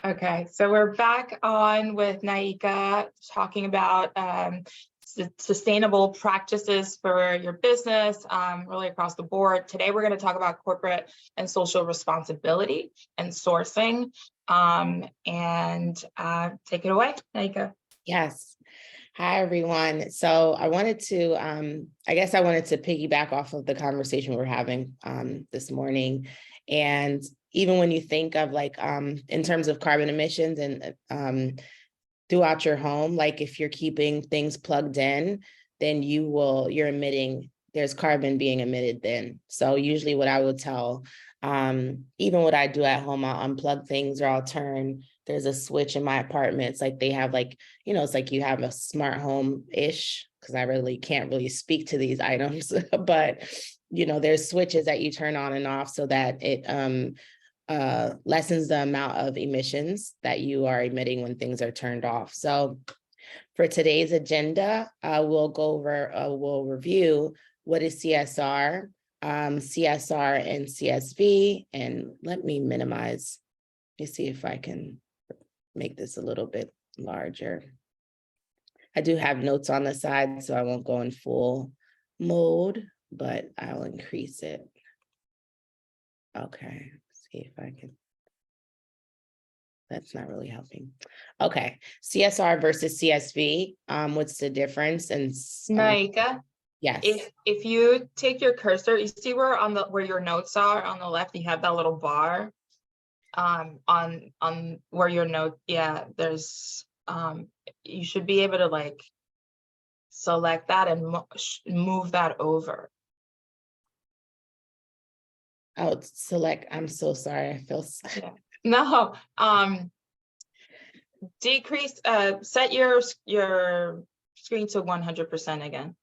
Okay, so we're back on with Naika talking about sustainable practices for your business, really across the board. Today, we're going to talk about corporate and social responsibility and sourcing. Take it away, Naika. Yes. Hi, everyone. So I wanted to, I guess I wanted to piggyback off of the conversation we're having this morning. And even when you think of in terms of carbon emissions and throughout your home, like if you're keeping things plugged in, then you're emitting, there's carbon being emitted then. So usually what I would tell, even what I do at home, I'll unplug things or I'll there's a switch in my apartment. It's like they have it's like you have a smart home-ish, because I really can't really speak to these items, but there's switches that you turn on and off so that it lessens the amount of emissions that you are emitting when things are turned off. So for today's agenda, we'll review what is CSR, CSR and CSV, and let me see if I can make this a little bit larger. I do have notes on the side, so I won't go in full mode, but I'll increase it. Okay, see if I can. That's not really helping. Okay, CSR versus CSV. What's the difference? And Naika, yes. If you take your cursor, you see where your notes are on the left, you have that little bar on where your note, there's you should be able to select that and move that over. Oh, select. I'm so sorry. I feel no. Decrease. Set your screen to 100% again.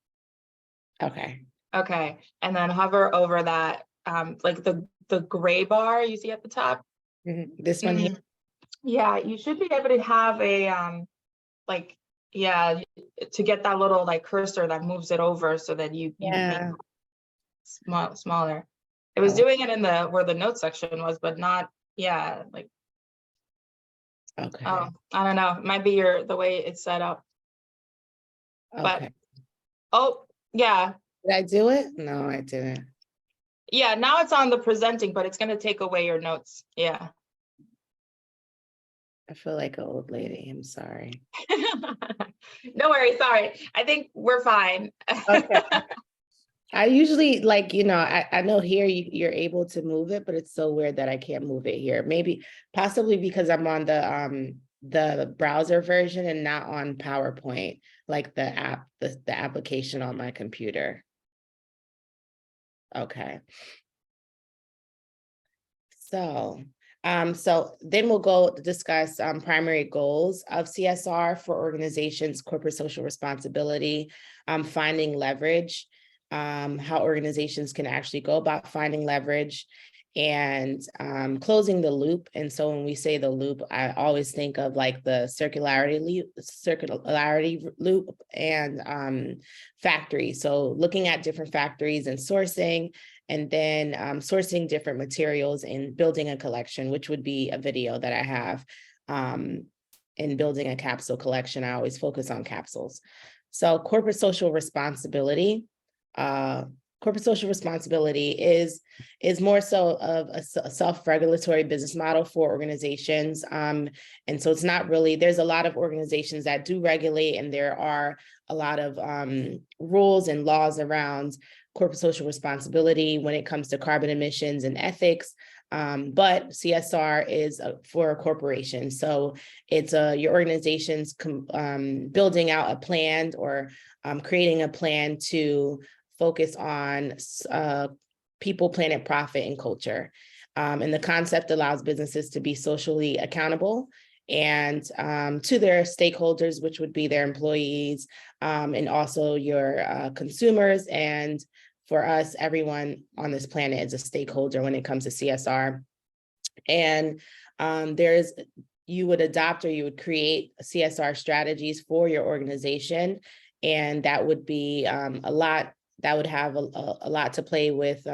Okay. Okay, and then hover over that, like the gray bar you see at the top. This one here. Yeah, you should be able to have a to get that little cursor that moves it over so that you make it smaller. It was doing it in where the note section was, but not okay. I don't know, it might be the way it's set up. Okay. But yeah. Did I do it? No, I didn't. Yeah, now it's on the presenting, but it's going to take away your notes. Yeah. I feel like an old lady. I'm sorry. No worries. Sorry. I think we're fine. Okay. I usually I know here you're able to move it, but it's so weird that I can't move it here. Possibly because I'm on the browser version and not on PowerPoint, like the app, the application on my computer. Okay. So then we'll go discuss primary goals of CSR for organizations, corporate social responsibility, finding leverage, how organizations can actually go about finding leverage, and closing the loop. And so when we say the loop, I always think of the circularity loop and factory. So looking at different factories and sourcing, and then sourcing different materials and building a collection, which would be a video that I have in building a capsule collection. I always focus on capsules. So corporate social responsibility. Corporate social responsibility is more so of a self-regulatory business model for organizations. And so it's not really, there's a lot of organizations that do regulate, and there are a lot of rules and laws around corporate social responsibility when it comes to carbon emissions and ethics. But CSR is for a corporation. So it's your organization's building out a plan or creating a plan to focus on people, planet, profit, and culture. And the concept allows businesses to be socially accountable and to their stakeholders, which would be their employees, and also your consumers. And for us, everyone on this planet is a stakeholder when it comes to CSR. And you would adopt or you would create CSR strategies for your organization. And that would be a lot, that would have a lot to play with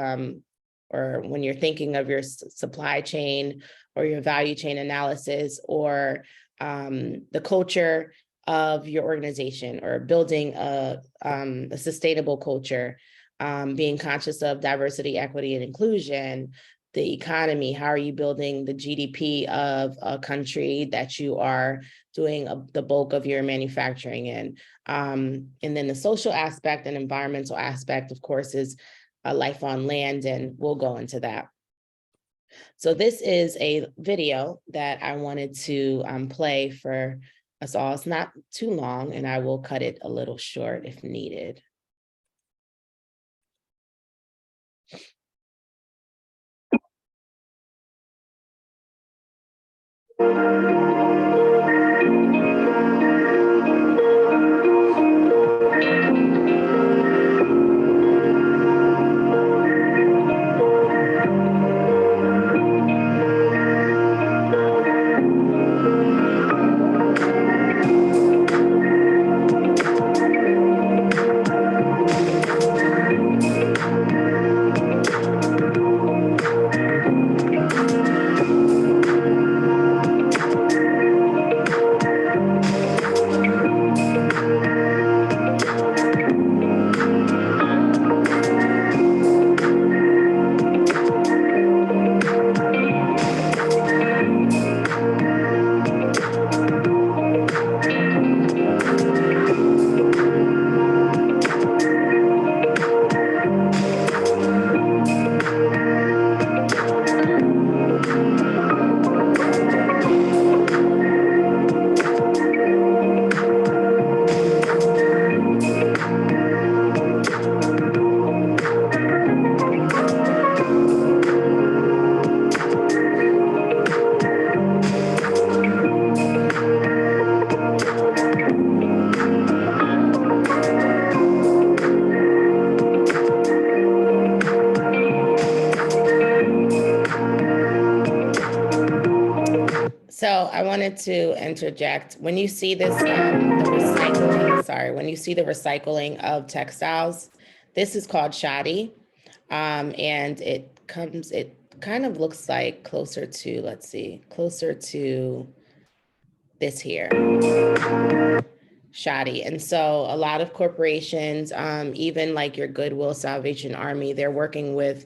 or when you're thinking of your supply chain or your value chain analysis, or the culture of your organization, or building a sustainable culture, being conscious of diversity, equity, and inclusion, the economy, how are you building the GDP of a country that you are doing the bulk of your manufacturing in. And then the social aspect and environmental aspect, of course, is a life on land, and we'll go into that. So this is a video that I wanted to play for us all. It's not too long, and I will cut it a little short if needed. So I wanted to interject. When you see this, the recycling, when you see the recycling of textiles, this is called shoddy. And it kind of looks like closer to this here, shoddy. And so a lot of corporations, even like your Goodwill, Salvation Army, they're working with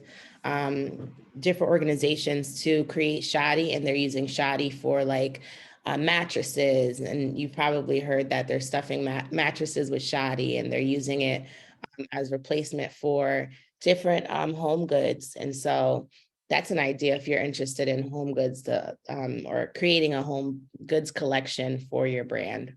different organizations to create shoddy, and they're using shoddy for like mattresses. And you've probably heard that they're stuffing mattresses with shoddy, and they're using it as replacement for different home goods. And so that's an idea if you're interested in home goods or creating a home goods collection for your brand.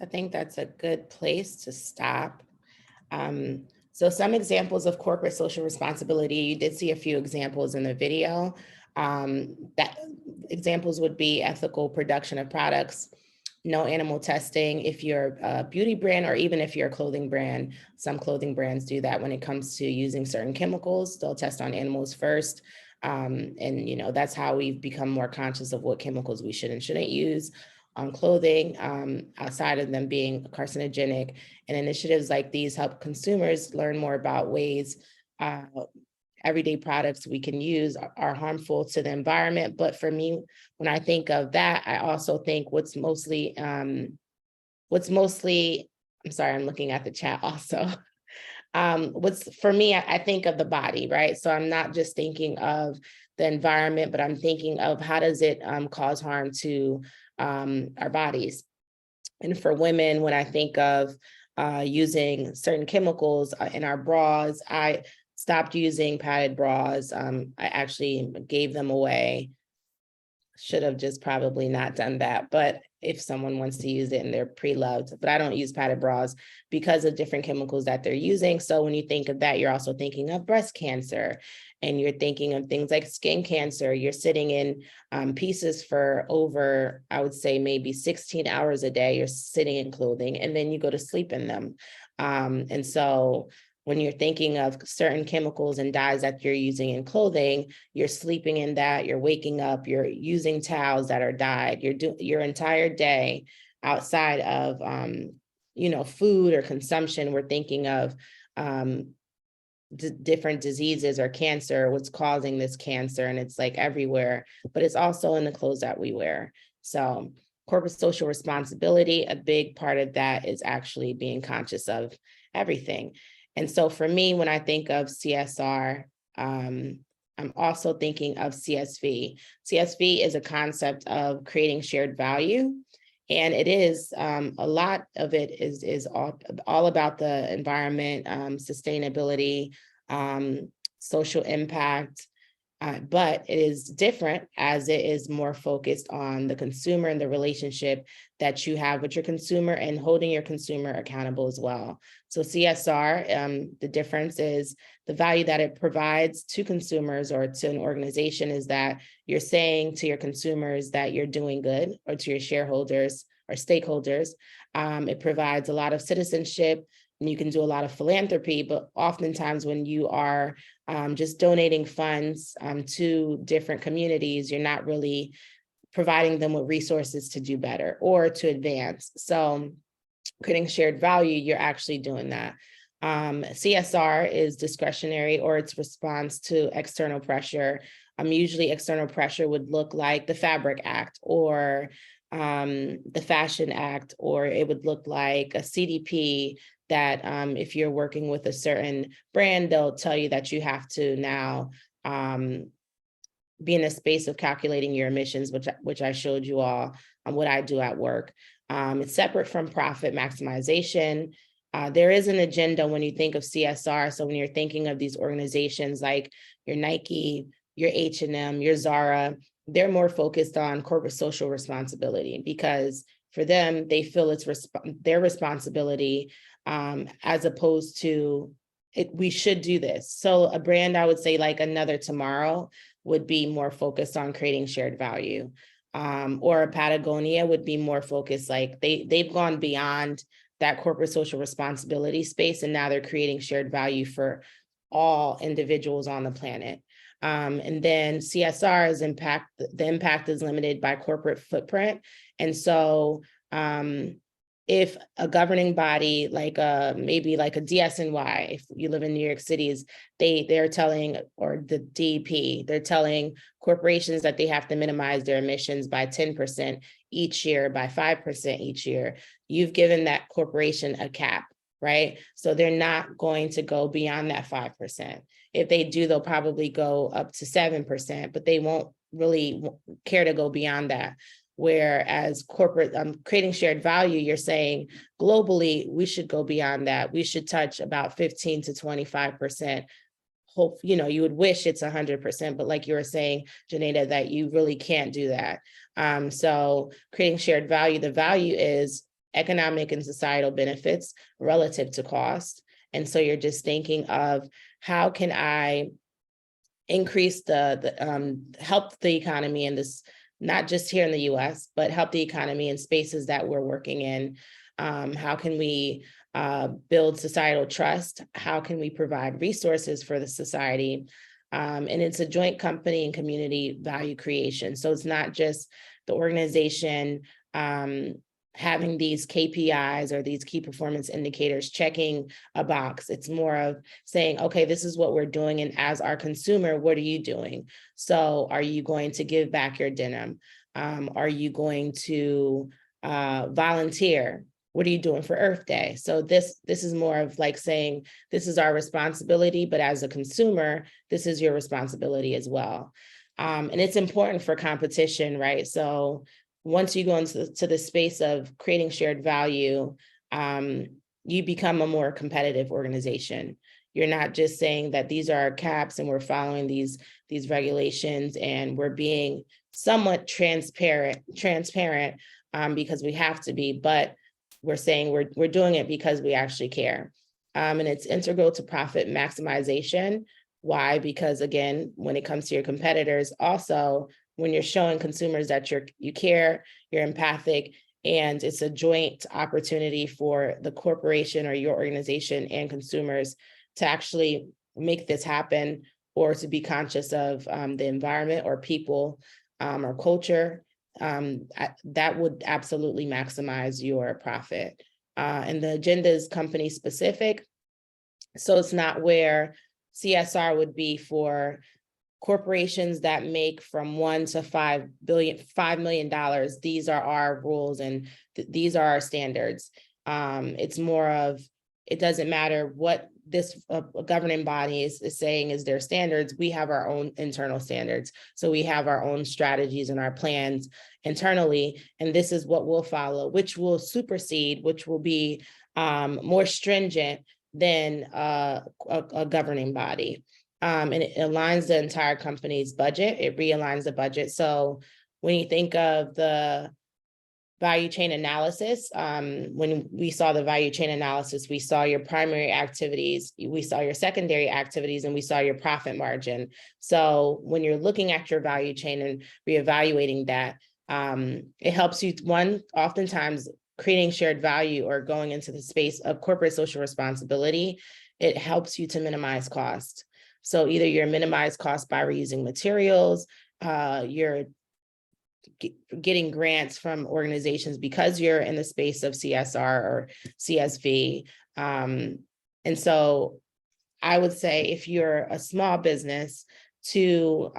I think that's a good place to stop. So some examples of corporate social responsibility, you did see a few examples in the video. That examples would be ethical production of products, no animal testing. If you're a beauty brand, or even if you're a clothing brand, some clothing brands do that when it comes to using certain chemicals, they'll test on animals first. And that's how we've become more conscious of what chemicals we should and shouldn't use on clothing, outside of them being carcinogenic. And initiatives like these help consumers learn more about ways everyday products we can use are harmful to the environment. But for me, when I think of that, I also think what's mostly, I'm sorry, I'm looking at the chat also. For me, I think of the body, right? So I'm not just thinking of the environment, but I'm thinking of how does it cause harm to our bodies. And for women, when I think of using certain chemicals in our bras, I stopped using padded bras. I actually gave them away. should have just probably not done that. But if someone wants to use it and they're pre-loved, but I don't use padded bras because of different chemicals that they're using. So when you think of that, you're also thinking of breast cancer, and you're thinking of things like skin cancer. You're sitting in pieces for over, I would say, maybe 16 hours a day. You're sitting in clothing, and then you go to sleep in them. And so when you're thinking of certain chemicals and dyes that you're using in clothing, you're sleeping in that, you're waking up, you're using towels that are dyed, you're doing your entire day outside of, food or consumption. We're thinking of different diseases or cancer, what's causing this cancer, and it's like everywhere, but it's also in the clothes that we wear. So corporate social responsibility, a big part of that is actually being conscious of everything. And so for me, when I think of CSR, I'm also thinking of CSV. CSV is a concept of creating shared value. And it is, a lot of it is all about the environment, sustainability, social impact, but it is different as it is more focused on the consumer and the relationship that you have with your consumer and holding your consumer accountable as well. So CSR, the difference is the value that it provides to consumers or to an organization is that you're saying to your consumers that you're doing good, or to your shareholders or stakeholders. It provides a lot of citizenship, and you can do a lot of philanthropy, but oftentimes when you are just donating funds to different communities, you're not really providing them with resources to do better or to advance. So creating shared value, you're actually doing that. CSR is discretionary, or its response to external pressure. Usually external pressure would look like the Fabric Act or the Fashion Act, or it would look like a CDP that if you're working with a certain brand, they'll tell you that you have to now be in a space of calculating your emissions, which I showed you all on what I do at work. It's separate from profit maximization. There is an agenda when you think of CSR. So when you're thinking of these organizations like your Nike, your H&M, your Zara, they're more focused on corporate social responsibility, because for them, they feel it's their responsibility, as opposed to we should do this. So a brand, I would say, like Another Tomorrow would be more focused on creating shared value. Or a Patagonia would be more focused, like they've gone beyond that corporate social responsibility space, and now they're creating shared value for all individuals on the planet. And then CSR is the impact is limited by corporate footprint. And so if a governing body like maybe like a DSNY, if you live in New York City, they're telling, or the DEP, they're telling corporations that they have to minimize their emissions by 10% each year, by 5% each year. You've given that corporation a cap, right? So they're not going to go beyond that 5%. If they do, they'll probably go up to 7%, but they won't really care to go beyond that. Whereas corporate creating shared value, you're saying globally, we should go beyond that. We should touch about 15 to 25%. Hope, you would wish it's 100%, but like you were saying, Janeda, that you really can't do that. So creating shared value, the value is economic and societal benefits relative to cost. And so you're just thinking of, how can I increase help the economy in this, not just here in the US, but help the economy in spaces that we're working in. How can we build societal trust? How can we provide resources for the society? And it's a joint company and community value creation. So it's not just the organization having these KPIs or these key performance indicators, checking a box. It's more of saying, okay, this is what we're doing. And as our consumer, what are you doing? So are you going to give back your denim? Are you going to volunteer? What are you doing for Earth Day? So this is more of like saying, this is our responsibility, but as a consumer, this is your responsibility as well. And it's important for competition, right? So once you go into the space of creating shared value, you become a more competitive organization. You're not just saying that these are our caps and we're following these regulations and we're being somewhat transparent, because we have to be, but we're saying we're doing it because we actually care. And it's integral to profit maximization. Why? Because again, when it comes to your competitors, also, when you're showing consumers that you care, you're empathic, and it's a joint opportunity for the corporation or your organization and consumers to actually make this happen, or to be conscious of the environment or people or culture, that would absolutely maximize your profit. And the agenda is company specific. So it's not where CSR would be for corporations that make from $1 to $5 million. These are our rules and these are our standards. It's more of, it doesn't matter what this governing body is saying is their standards. We have our own internal standards. So we have our own strategies and our plans internally, and this is what we'll follow, which will supersede, which will be more stringent than a governing body. And it aligns the entire company's budget. It realigns the budget. So when you think of the value chain analysis, when we saw the value chain analysis, we saw your primary activities, we saw your secondary activities, and we saw your profit margin. So when you're looking at your value chain and reevaluating that, it helps you, one, oftentimes creating shared value or going into the space of corporate social responsibility, it helps you to minimize cost. So either you're minimize cost by reusing materials, you're getting grants from organizations because you're in the space of CSR or CSV. And so I would say if you're a small business, to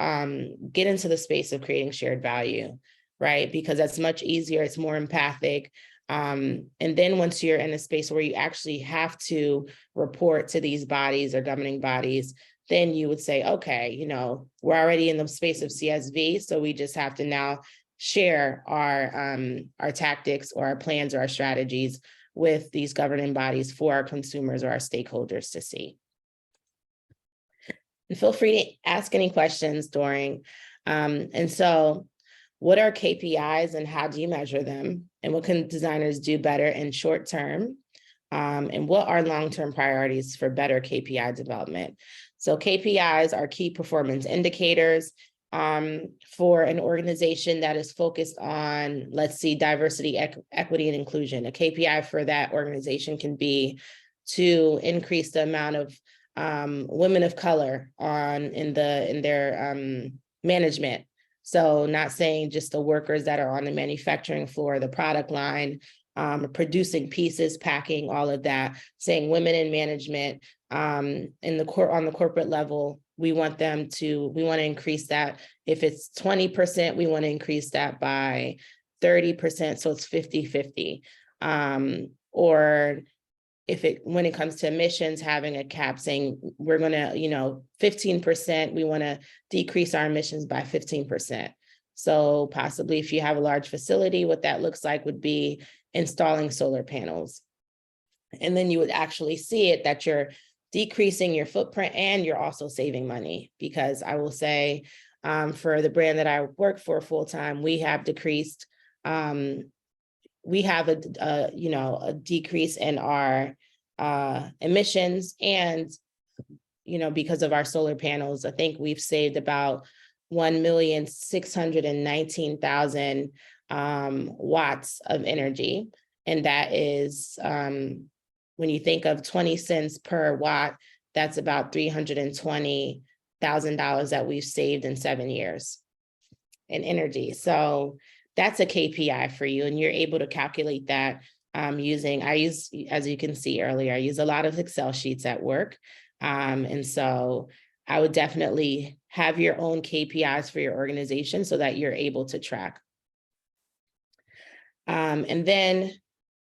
get into the space of creating shared value, right? Because that's much easier, it's more empathic. And then once you're in a space where you actually have to report to these bodies or governing bodies, then you would say, okay, you know, we're already in the space of CSV, so we just have to now share our tactics or our plans or our strategies with these governing bodies for our consumers or our stakeholders to see. And feel free to ask any questions during. And so what are KPIs and how do you measure them? And what can designers do better in short term? And what are long-term priorities for better KPI development? So KPIs are key performance indicators for an organization that is focused on, let's see, diversity, equity, and inclusion. A KPI for that organization can be to increase the amount of women of color in their management. So not saying just the workers that are on the manufacturing floor, the product line, producing pieces, packing, all of that, saying women in management, on the corporate level, we want to increase that. If it's 20%, we want to increase that by 30%. So it's 50-50. Or when it comes to emissions, having a cap saying we're going to, 15%, we want to decrease our emissions by 15%. So possibly if you have a large facility, what that looks like would be installing solar panels. And then you would actually see it that you're decreasing your footprint and you're also saving money, because I will say for the brand that I work for full-time, we have decreased, we have a decrease in our emissions, and because of our solar panels, I think we've saved about 1,619,000 watts of energy. And that is, when you think of 20 cents per watt, that's about $320,000 that we've saved in 7 years in energy. So that's a KPI for you, and you're able to calculate that as you can see earlier, I use a lot of Excel sheets at work. And so I would definitely have your own KPIs for your organization so that you're able to track. And then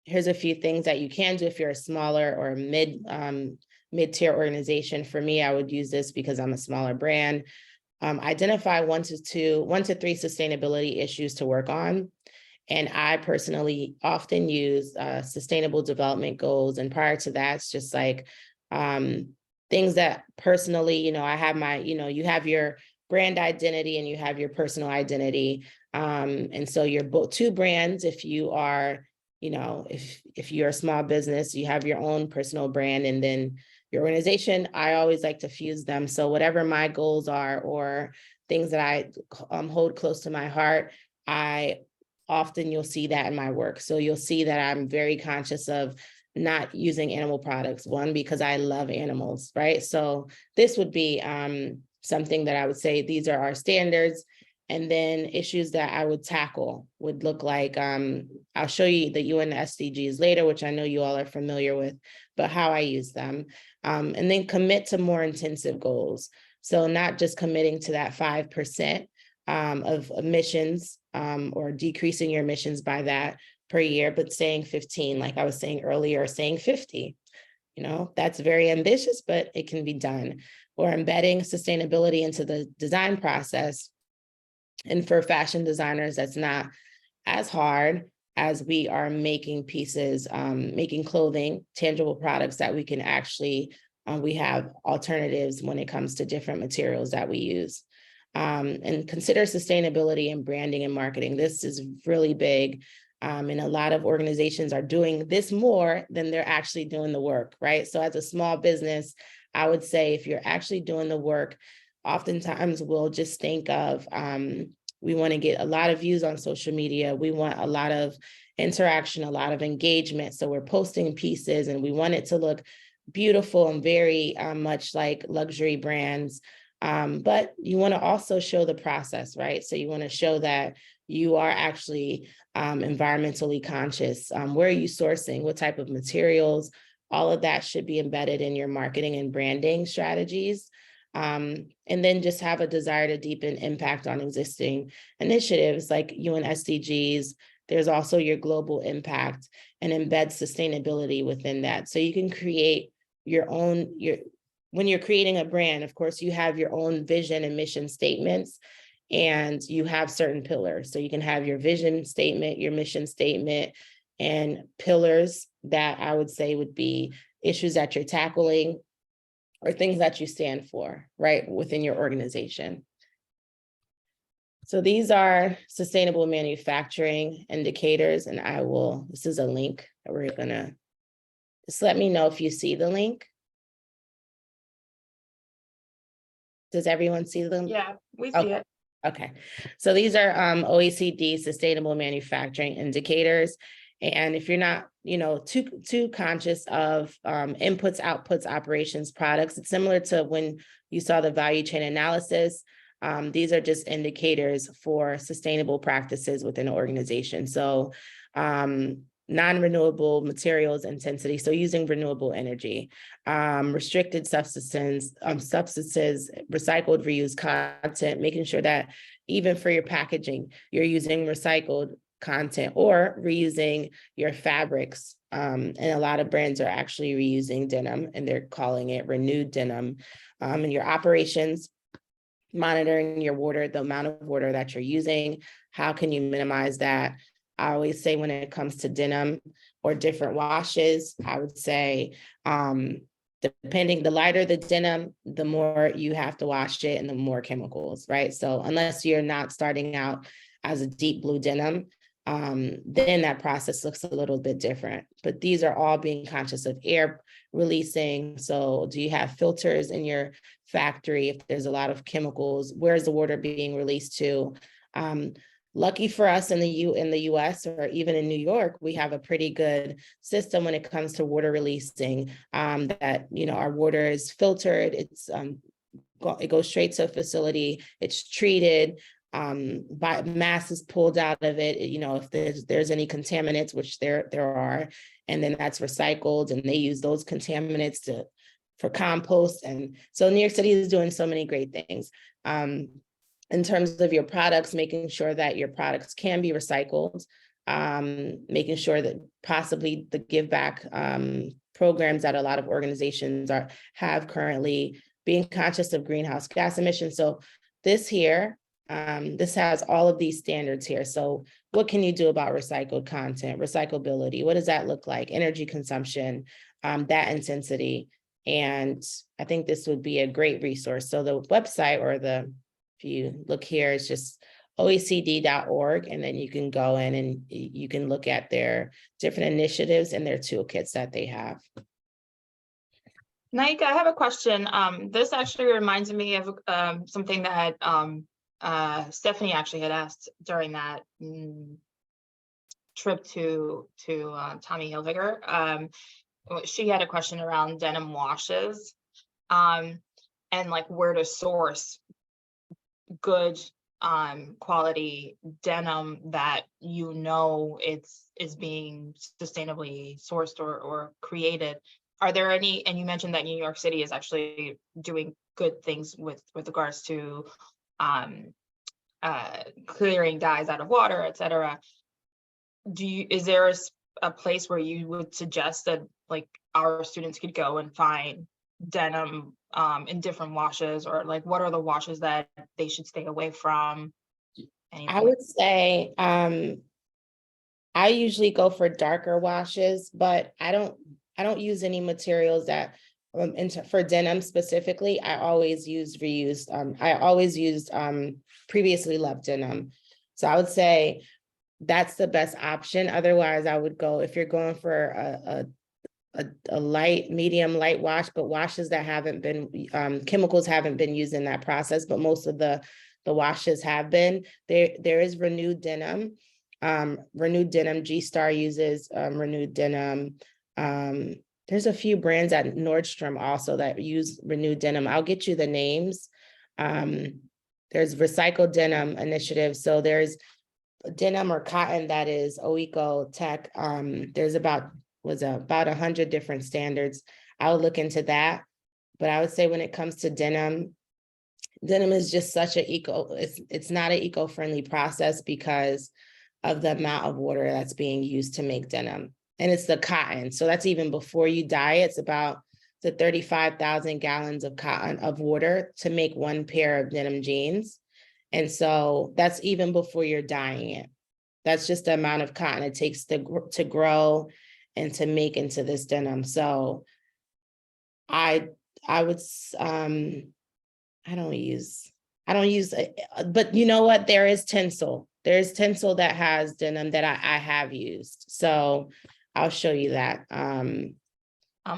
here's a few things that you can do if you're a smaller or mid-tier organization. For me, I would use this because I'm a smaller brand. Identify one to three sustainability issues to work on. And I personally often use sustainable development goals. And prior to that, it's just like things that personally, I have my, you have your brand identity and you have your personal identity. And so you're both two brands. If you are, if you're a small business, you have your own personal brand, and then your organization, I always like to fuse them. So whatever my goals are or things that I hold close to my heart, you'll see that in my work. So you'll see that I'm very conscious of not using animal products, one, because I love animals, right? So this would be something that I would say these are our standards. And then issues that I would tackle would look like, I'll show you the UN SDGs later, which I know you all are familiar with, but how I use them. And then commit to more intensive goals. So not just committing to that 5% of emissions or decreasing your emissions by that per year, but saying 15, like I was saying earlier, saying 50. That's very ambitious, but it can be done. Or embedding sustainability into the design process. And for fashion designers, that's not as hard as we are making pieces, making clothing, tangible products that we can actually, we have alternatives when it comes to different materials that we use. And consider sustainability and branding and marketing. This is really big. And a lot of organizations are doing this more than they're actually doing the work, right? So as a small business, I would say if you're actually doing the work, oftentimes we'll just think of, we want to get a lot of views on social media. We want a lot of interaction, a lot of engagement. So we're posting pieces and we want it to look beautiful and very much like luxury brands. But you want to also show the process, right? So you want to show that you are actually environmentally conscious. Where are you sourcing? What type of materials? All of that should be embedded in your marketing and branding strategies. And then just have a desire to deepen impact on existing initiatives like UN SDGs. There's also your global impact and embed sustainability within that. So you can create your own, when you're creating a brand, of course, you have your own vision and mission statements, and you have certain pillars. So you can have your vision statement, your mission statement, and pillars that I would say would be issues that you're tackling or things that you stand for, right, within your organization. So these are sustainable manufacturing indicators, and this is a link that we're gonna, just let me know if you see the link. Does everyone see them? Yeah, we see it. Okay, so these are OECD sustainable manufacturing indicators. And if you're not, too conscious of inputs, outputs, operations, products, it's similar to when you saw the value chain analysis. These are just indicators for sustainable practices within an organization. So non-renewable materials intensity, so using renewable energy, restricted substances, recycled, reused content, making sure that even for your packaging, you're using recycled content or reusing your fabrics. And a lot of brands are actually reusing denim and they're calling it renewed denim. And your operations, monitoring your water, the amount of water that you're using, how can you minimize that? I always say when it comes to denim or different washes, I would say, depending, the lighter the denim, the more you have to wash it and the more chemicals, right? So unless you're not starting out as a deep blue denim, then that process looks a little bit different. But these are all being conscious of air releasing. So do you have filters in your factory? If there's a lot of chemicals, where's the water being released to? Lucky for us in the US or even in New York, we have a pretty good system when it comes to water releasing, that, our water is filtered. It goes straight to a facility. It's treated. By mass is pulled out of it, if there's any contaminants, which there are, and then that's recycled, and they use those contaminants for compost. And so New York City is doing so many great things. In terms of your products, making sure that your products can be recycled, making sure that possibly the give back programs that a lot of organizations have currently, being conscious of greenhouse gas emissions. So this here, this has all of these standards here. So what can you do about recycled content, recyclability? What does that look like? Energy consumption, that intensity. And I think this would be a great resource. So the website or the If you look here, it's just oecd.org, and then you can go in and you can look at their different initiatives and their toolkits that they have. Naika, I have a question. This actually reminds me of something that Stephanie actually had asked during that trip to Tommy Hilfiger. She had a question around denim washes, and like where to source good quality denim that is being sustainably sourced or created. Are there any, and you mentioned that New York City is actually doing good things with regards to clearing dyes out of water, et cetera. Is there a place where you would suggest that like our students could go and find denim in different washes, or like what are the washes that they should stay away from? I would say I usually go for darker washes, but I don't use any materials that for denim specifically. I always use reused. I always used previously loved denim. So I would say that's the best option. Otherwise, I would go, if you're going for a light, medium, light wash, but washes that haven't been, chemicals haven't been used in that process, but most of the washes have been. There is Renewed Denim. Renewed Denim, G-Star uses Renewed Denim. There's a few brands at Nordstrom also that use Renewed Denim. I'll get you the names. There's Recycled Denim Initiative. So there's denim or cotton that is OECO Tech. There's about 100 different standards. I'll look into that. But I would say when it comes to denim is just such an it's not an eco-friendly process because of the amount of water that's being used to make denim. And it's the cotton. So that's even before you dye it. It's about the 35,000 gallons of cotton of water to make one pair of denim jeans. And so that's even before you're dyeing it. That's just the amount of cotton it takes to grow and to make into this denim. So I would, I don't use, but you know what? There is Tencel. There's Tencel that has denim that I have used. So I'll show you that.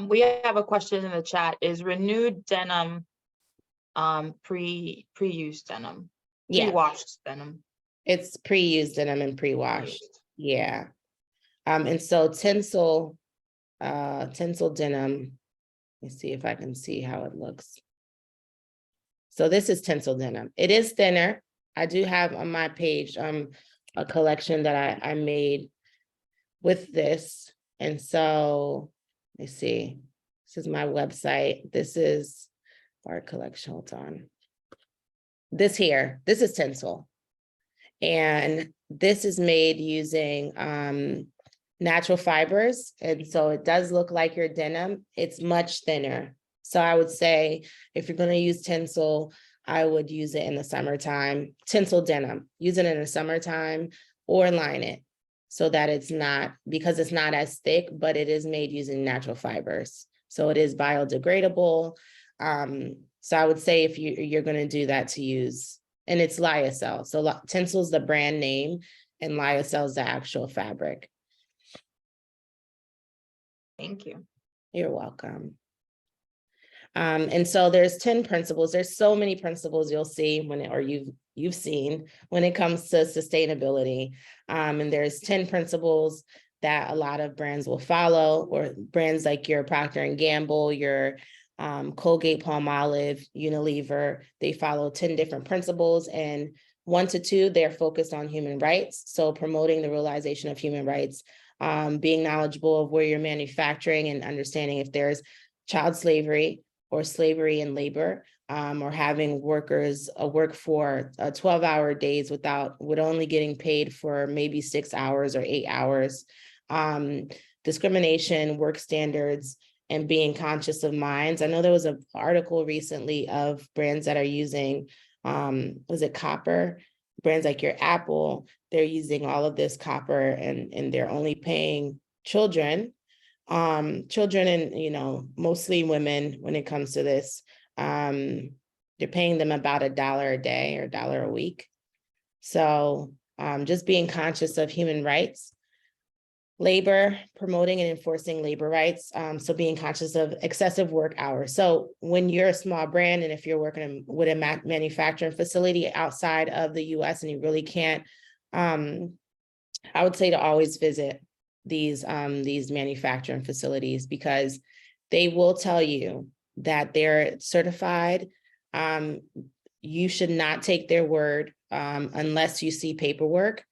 We have a question in the chat. Is Renewed Denim pre-used denim? Yeah, Pre-washed denim. it's pre-used denim and pre-washed. Yeah. And so Tencel denim, let me see if I can see how it looks. So this is Tencel denim. It is thinner. I do have on my page a collection that I made with this. And so let me see. This is my website. This is our collection. Hold on. This is Tencel. And this is made using natural fibers. And so it does look like your denim. It's much thinner. So I would say if you're going to use Tencel, I would use it in the summertime. Tencel denim, use it in the summertime or line it so that it's not, because it's not as thick, but it is made using natural fibers. So it is biodegradable. So I would say if you're going to do that, to use, and it's Lyocell. So Tencel's the brand name and Lyocell's the actual fabric. Thank you. You're welcome. And so there's 10 principles. There's so many principles you'll see you've seen when it comes to sustainability. And there's 10 principles that a lot of brands will follow, or brands like your Procter & Gamble, your Colgate, Palmolive, Unilever, they follow 10 different principles, and 1 to 2, they're focused on human rights. So promoting the realization of human rights, being knowledgeable of where you're manufacturing and understanding if there's child slavery or slavery in labor, or having workers work for 12-hour days with only getting paid for maybe 6 hours or 8 hours, discrimination, work standards, and being conscious of minds. I know there was an article recently of brands that are using, was it copper? Brands like your Apple, they're using all of this copper and they're only paying children and, mostly women when it comes to this. They're you're paying them about $1 a day or $1 a week. So just being conscious of human rights, labor, promoting and enforcing labor rights. So being conscious of excessive work hours. So when you're a small brand and if you're working with a manufacturing facility outside of the US and you really can't, I would say to always visit these manufacturing facilities, because they will tell you that they're certified. You should not take their word unless you see paperwork.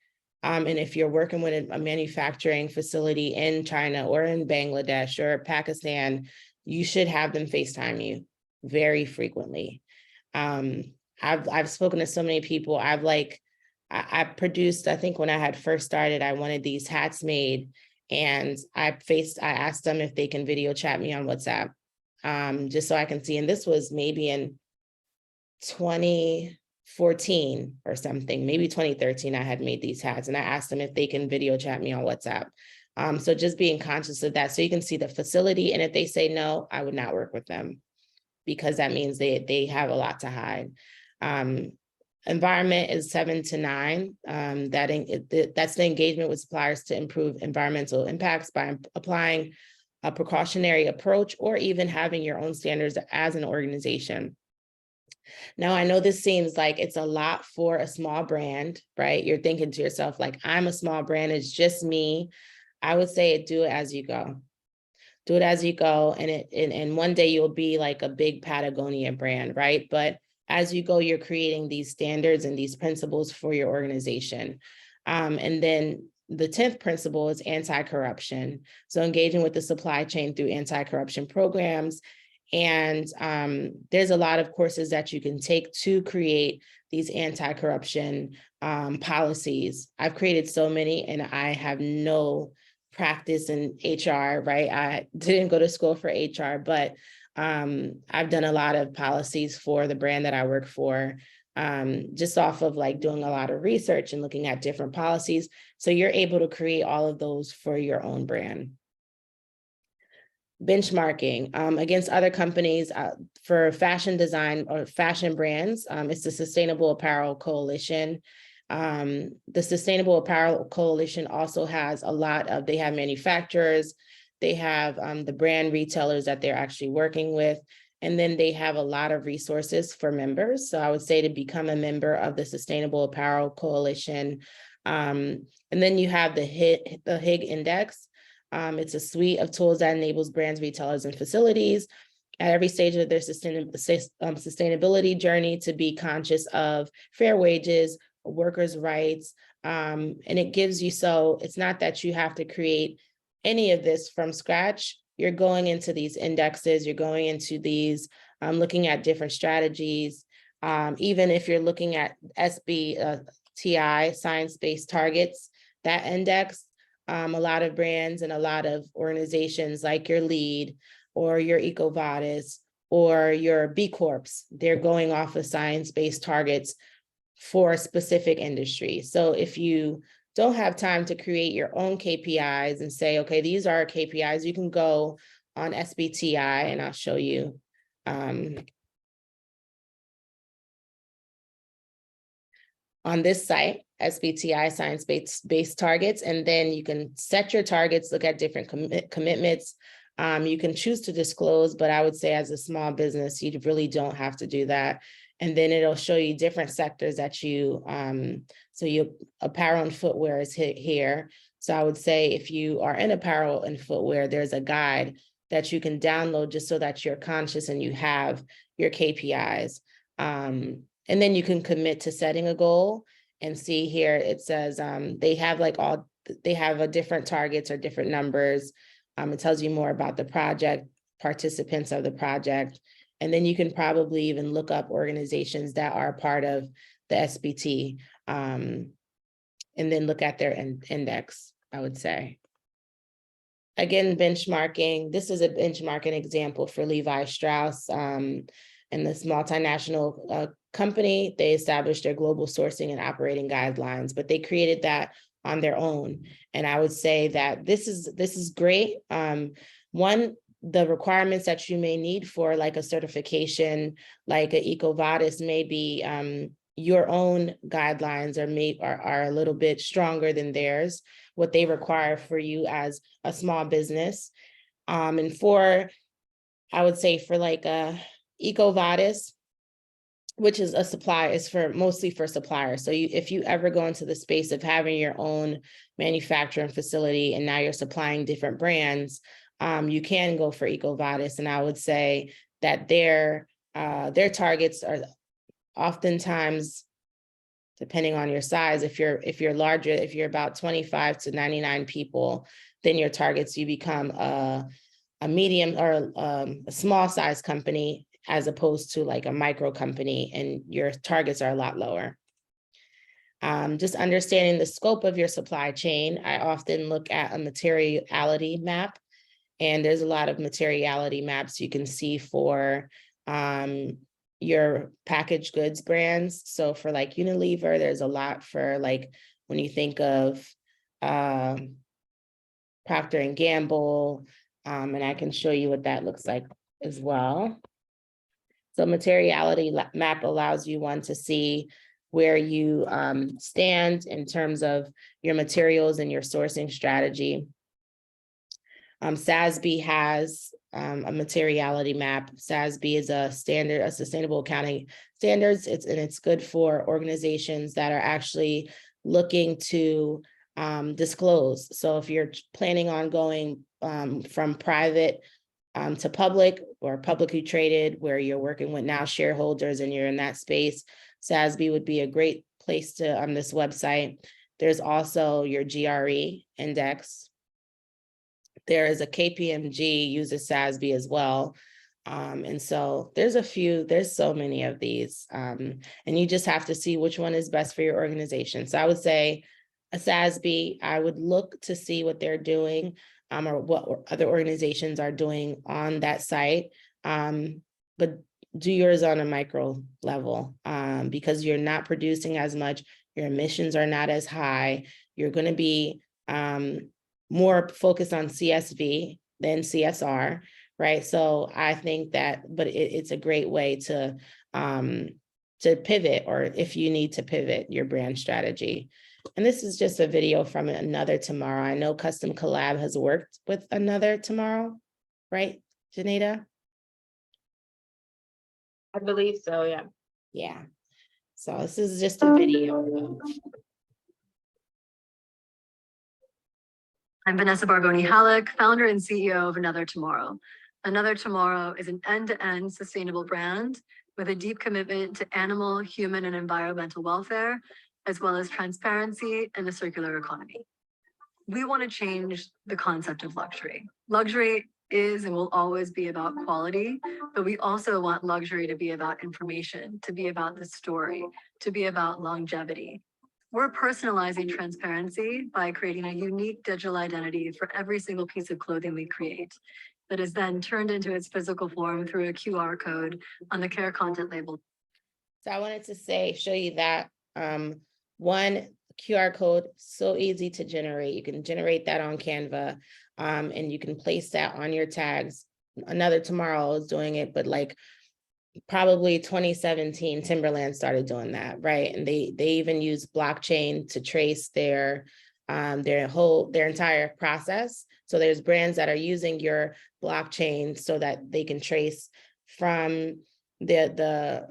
And if you're working with a manufacturing facility in China or in Bangladesh or Pakistan, you should have them FaceTime you very frequently. I've spoken to so many people. I produced, I think when I had first started, I wanted these hats made, and I asked them if they can video chat me on WhatsApp, just so I can see. And this was maybe in 2014 or something, maybe 2013, I had made these hats, and I asked them if they can video chat me on WhatsApp. So just being conscious of that, so you can see the facility. And if they say no, I would not work with them, because that means they have a lot to hide. Environment is 7 to 9. That's the engagement with suppliers to improve environmental impacts by applying a precautionary approach, or even having your own standards as an organization. Now, I know this seems like it's a lot for a small brand, right? You're thinking to yourself, like, I'm a small brand, it's just me. I would say do it as you go. Do it as you go. And one day you'll be like a big Patagonia brand, right? But as you go, you're creating these standards and these principles for your organization. And then the 10th principle is anti-corruption. So engaging with the supply chain through anti-corruption programs. And there's a lot of courses that you can take to create these anti-corruption policies. I've created so many, and I have no practice in HR, right? I didn't go to school for HR, but I've done a lot of policies for the brand that I work for, just off of like doing a lot of research and looking at different policies. So you're able to create all of those for your own brand. Benchmarking against other companies for fashion design or fashion brands. It's the Sustainable Apparel Coalition. The Sustainable Apparel Coalition also has a lot of, they have manufacturers, they have the brand retailers that they're actually working with, and then they have a lot of resources for members. So I would say to become a member of the Sustainable Apparel Coalition. And then you have the HIG Index. It's a suite of tools that enables brands, retailers, and facilities at every stage of their sustainability journey to be conscious of fair wages, workers' rights, and it gives you, so it's not that you have to create any of this from scratch. You're going into these indexes, you're going into these, looking at different strategies. Even if you're looking at SBTI, science-based targets, that index, a lot of brands and a lot of organizations like your LEAD or your EcoVadis or your B Corps, they're going off of science-based targets for a specific industry. So if you don't have time to create your own KPIs and say, okay, these are our KPIs, you can go on SBTI, and I'll show you. On this site, SBTI, science-based targets, and then you can set your targets, look at different commitments. You can choose to disclose, but I would say as a small business, you really don't have to do that. And then it'll show you different sectors that you, so your apparel and footwear is here. So I would say if you are in apparel and footwear, there's a guide that you can download just so that you're conscious and you have your KPIs. And then you can commit to setting a goal, and see here, it says they have different targets or different numbers. It tells you more about the project, participants of the project. And then you can probably even look up organizations that are part of the SBT, and then look at their index, I would say. Again, benchmarking. This is a benchmarking example for Levi Strauss. And this multinational company, they established their global sourcing and operating guidelines, but they created that on their own. And I would say that this is great. One, the requirements that you may need for like a certification, like an EcoVadis, may be your own guidelines are a little bit stronger than theirs, what they require for you as a small business. And I would say for like a EcoVadis, which is a supply, is for mostly for suppliers. So if you ever go into the space of having your own manufacturing facility and now you're supplying different brands, you can go for EcoVadis. And I would say that their targets are oftentimes, depending on your size, if you're larger, if you're about 25 to 99 people, then your targets, you become a medium or a small size company, as opposed to like a micro company, and your targets are a lot lower. Just understanding the scope of your supply chain. I often look at a materiality map, and there's a lot of materiality maps you can see for your packaged goods brands. So for like Unilever, there's a lot for like, when you think of Procter & Gamble, and I can show you what that looks like as well. So materiality map allows you, one, to see where you stand in terms of your materials and your sourcing strategy. SASB has a materiality map. SASB is a standard, a sustainable accounting standards. It's good for organizations that are actually looking to disclose. So if you're planning on going from private to public, or publicly traded, where you're working with now shareholders and you're in that space, SASB would be a great place to, on this website. There's also your GRE index. There is a KPMG uses SASB as well. And so there's so many of these, and you just have to see which one is best for your organization. So I would say a SASB, I would look to see what they're doing, or what other organizations are doing on that site. But do yours on a micro level, because you're not producing as much, your emissions are not as high, you're going to be more focused on CSV than CSR, right? So I think that, but it's a great way to pivot, or if you need to pivot your brand strategy. And this is just a video from Another Tomorrow. I know Custom Collab has worked with Another Tomorrow, right, Janita? I believe so, yeah. Yeah. So this is just a video. I'm Vanessa Barboni Halleck, founder and CEO of Another Tomorrow. Another Tomorrow is an end-to-end sustainable brand with a deep commitment to animal, human, and environmental welfare, as well as transparency and the circular economy. We want to change the concept of luxury. Luxury is and will always be about quality, but we also want luxury to be about information, to be about the story, to be about longevity. We're personalizing transparency by creating a unique digital identity for every single piece of clothing we create, that is then turned into its physical form through a QR code on the care content label. So I wanted to show you that one QR code, so easy to generate. You can generate that on Canva, and you can place that on your tags. Another Tomorrow is doing it, but like probably 2017, Timberland started doing that, right? And they even use blockchain to trace their entire process. So there's brands that are using your blockchain so that they can trace from the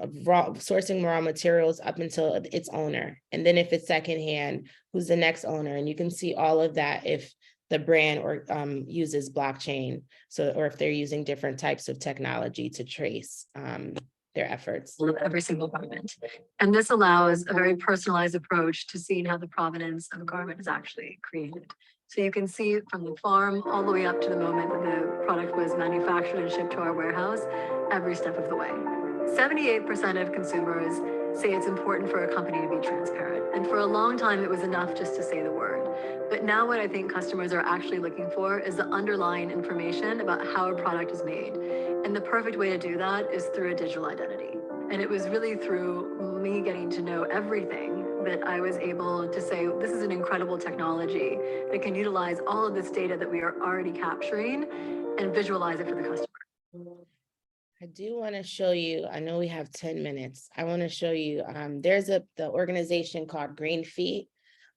sourcing raw materials up until its owner. And then if it's secondhand, who's the next owner? And you can see all of that if the brand or uses blockchain. So, or if they're using different types of technology to trace their efforts. Of every single garment. And this allows a very personalized approach to seeing how the provenance of a garment is actually created. So you can see from the farm all the way up to the moment that the product was manufactured and shipped to our warehouse, every step of the way. 78% of consumers say it's important for a company to be transparent. And for a long time, it was enough just to say the word. But now what I think customers are actually looking for is the underlying information about how a product is made. And the perfect way to do that is through a digital identity. And it was really through me getting to know everything that I was able to say, this is an incredible technology that can utilize all of this data that we are already capturing and visualize it for the customer. I do want to show you, I know we have 10 minutes. I want to show you, there's the organization called Green Feet.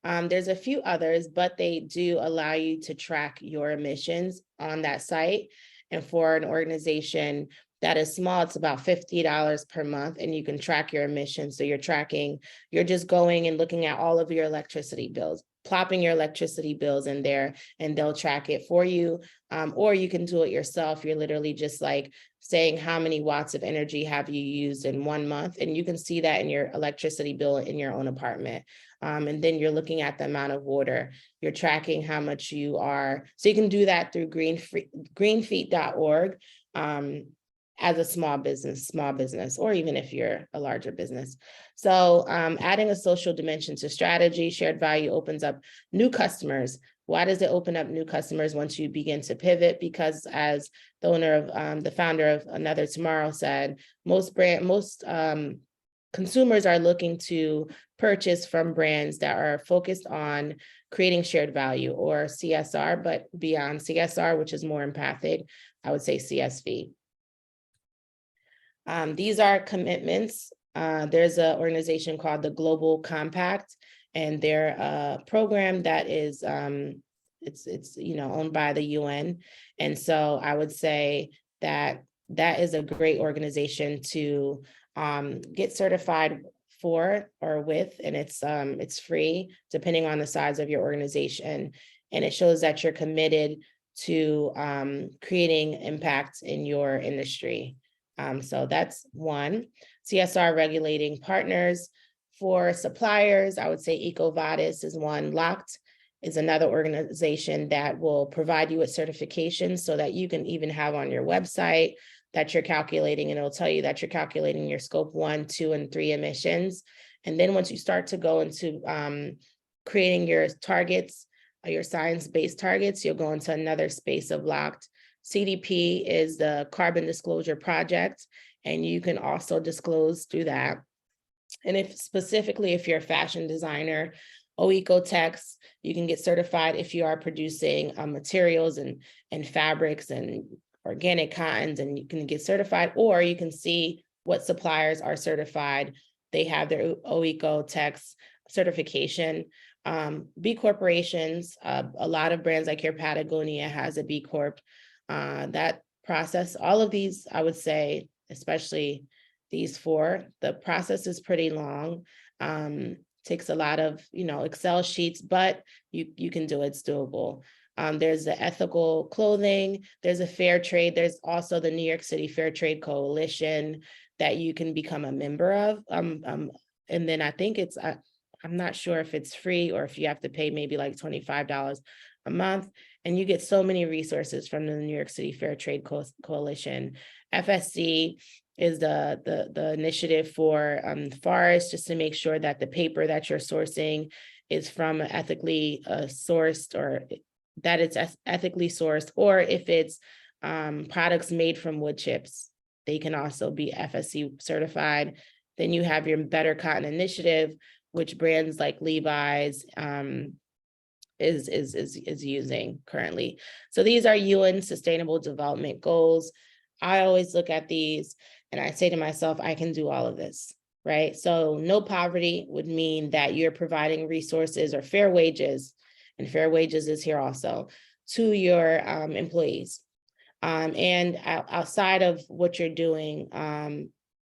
There's a few others, but they do allow you to track your emissions on that site. And for an organization that is small, it's about $50 per month, and you can track your emissions. So you're just going and looking at all of your electricity bills, plopping your electricity bills in there, and they'll track it for you. Or you can do it yourself. You're literally just like saying how many watts of energy have you used in 1 month, and you can see that in your electricity bill in your own apartment. And then you're looking at the amount of water, you're tracking how much you are. So you can do that through greenfeet.org as a small business, or even if you're a larger business. So adding a social dimension to strategy, shared value opens up new customers. Why does it open up new customers once you begin to pivot? Because as the founder of Another Tomorrow said, most consumers are looking to purchase from brands that are focused on creating shared value, or CSR, but beyond CSR, which is more empathic, I would say CSV. These are commitments. There's an organization called the Global Compact, and they're a program that is it's owned by the UN. And so I would say that is a great organization to get certified for or with, and it's free depending on the size of your organization. And it shows that you're committed to creating impact in your industry. So that's one. CSR regulating partners. For suppliers, I would say EcoVadis is one. Locked is another organization that will provide you with certifications so that you can even have on your website that you're calculating, and it'll tell you that you're calculating your scope 1, 2, and 3 emissions. And then once you start to go into creating your targets, your science-based targets, you'll go into another space of Locked. CDP is the Carbon Disclosure Project, and you can also disclose through that. And if you're a fashion designer, OEcoTex, you can get certified if you are producing materials and fabrics and organic cottons, and you can get certified, or you can see what suppliers are certified. They have their OEcoTex certification. B corporations, a lot of brands like your Patagonia has a B Corp. That process, all of these, I would say, especially these 4, the process is pretty long. Takes a lot of, Excel sheets, but you can do it, it's doable. There's the ethical clothing, there's a fair trade, there's also the New York City Fair Trade Coalition that you can become a member of. And then I think I'm not sure if it's free or if you have to pay maybe like $25 a month, and you get so many resources from the New York City Fair Trade Coalition. FSC is the initiative for forests, just to make sure that the paper that you're sourcing is from ethically sourced, or that it's ethically sourced, or if it's products made from wood chips, they can also be FSC certified. Then you have your Better Cotton Initiative, which brands like Levi's is using currently. So these are UN Sustainable Development Goals. I always look at these and I say to myself, I can do all of this, right? So no poverty would mean that you're providing resources or fair wages, and fair wages is here also, to your employees. And outside of what you're doing,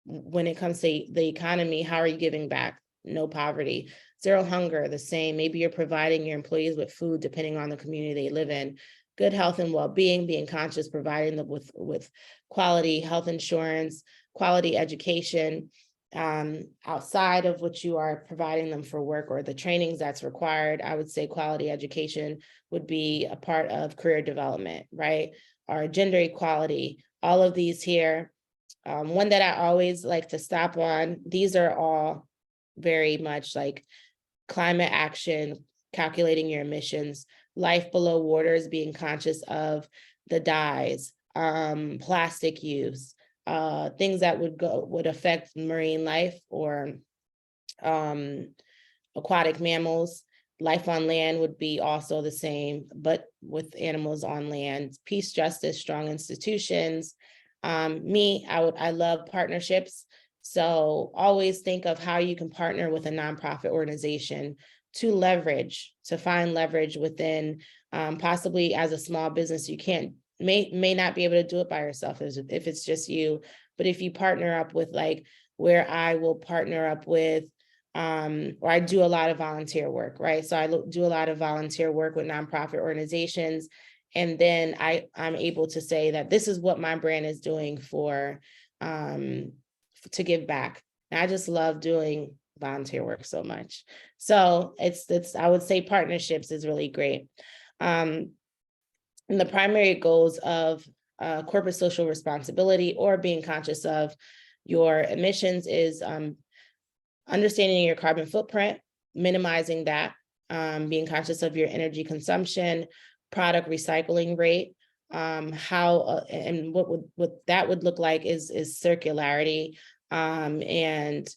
when it comes to the economy, how are you giving back? No poverty. Zero hunger, the same. Maybe you're providing your employees with food depending on the community they live in. Good health and well-being, being conscious, providing them with quality health insurance, quality education, outside of what you are providing them for work or the trainings that's required. I would say quality education would be a part of career development, right? Or gender equality, all of these here. One that I always like to stop on, these are all very much like climate action, calculating your emissions, life below waters, being conscious of the dyes, plastic use, things that would affect marine life or aquatic mammals, Life on land would be also the same, but with animals on land. Peace, justice, strong institutions. I love partnerships. So always think of how you can partner with a nonprofit organization to find leverage within, possibly as a small business, you may not be able to do it by yourself if it's just you. But if you partner up with, like, where I will partner up with, or I do a lot of volunteer work, right? So I do a lot of volunteer work with nonprofit organizations. And then I'm able to say that this is what my brand is doing to give back. And I just love doing volunteer work so much. So I would say partnerships is really great. And the primary goals of corporate social responsibility, or being conscious of your emissions, is understanding your carbon footprint, minimizing that, being conscious of your energy consumption, product recycling rate, and what that would look like is circularity. And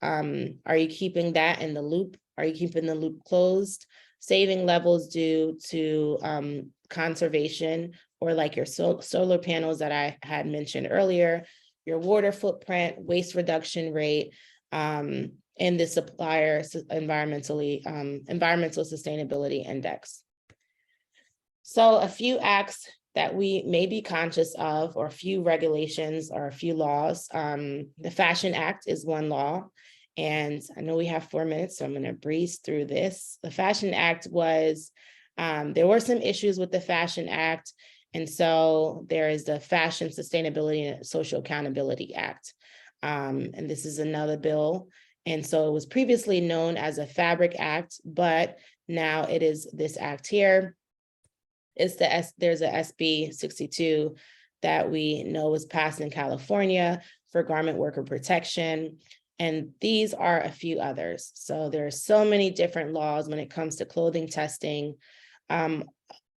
are you keeping that in the loop? Are you keeping the loop closed? Saving levels due to conservation, or like your solar panels that I had mentioned earlier, your water footprint, waste reduction rate, and the supplier environmental sustainability index. So a few acts that we may be conscious of, or a few regulations, or a few laws. The Fashion Act is one law. And I know we have 4 minutes, so I'm going to breeze through this. The Fashion Act was, there were some issues with the Fashion Act. And so there is the Fashion Sustainability and Social Accountability Act. And this is another bill. And so it was previously known as a Fabric Act, but now it is this act here. There's a SB 62 that we know was passed in California for garment worker protection. And these are a few others. So there are so many different laws when it comes to clothing testing.